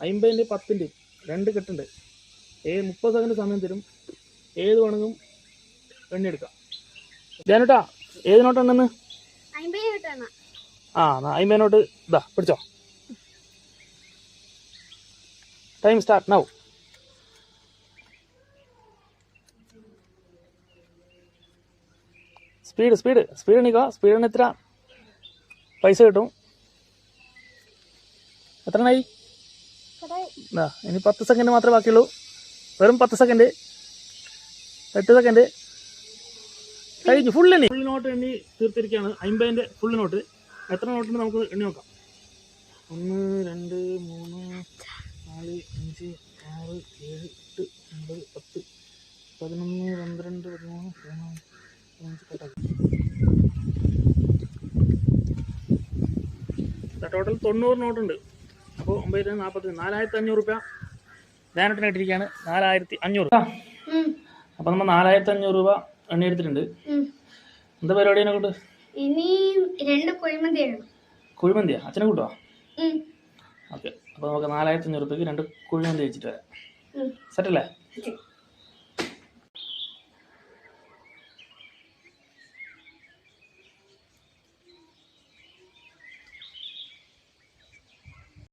50-ൻ്റെ 10-ൻ്റെ 2 കെട്ടുണ്ട്. 30 second സമയം തരും. ഏത് വേണമെങ്കിലും എണ്ണിയെടുക്കാം. ധ്യാനേട്ടാ ഏത് നോട്ടുണ്ടെന്ന്? ആ 50 നോട്ട് ഇതാ പിടിച്ചോ. Time start now. സ്പീഡ് എണ്ണിക്കോ. സ്പീഡിന് എത്ര പൈസ കിട്ടും? എത്രയായി? ഇനി 10 സെക്കൻഡ് മാത്രമേ ബാക്കിയുള്ളൂ. വെറും 10 സെക്കൻഡ്. 8 സെക്കൻഡ് കഴിഞ്ഞു. ഫുൾ നോട്ട് എണ്ണി തീർത്തിരിക്കുകയാണ്. 50-ൻ്റെ ഫുൾ നോട്ട്. എത്ര നോട്ടുണ്ട് നമുക്ക് എണ്ണി നോക്കാം. 1 2 3 4 5 6 7 8 9 10 11 12 13 ടോട്ടൽ 90 നോട്ടുണ്ട്. അപ്പോൾ 9 40 4500 രൂപ ധ്യാനത്തിന് ഇട്ടിരിക്കുകയാണ്. 4500. അപ്പോൾ നമ്മൾ 4500 രൂപ എണ്ണി എടുത്തിട്ടുണ്ട്. എന്താ പരിപാടി കൊണ്ട്? ഇനി 2 കുഴിമന്തിയാ അച്ഛനെ കൂട്ടുവാ? ഓക്കെ. അപ്പോൾ നമുക്ക് 4500 രൂപയ്ക്ക് 2 കുഴിമന്തി വെച്ചിട്ട് വരാം. സെറ്റല്ലേ?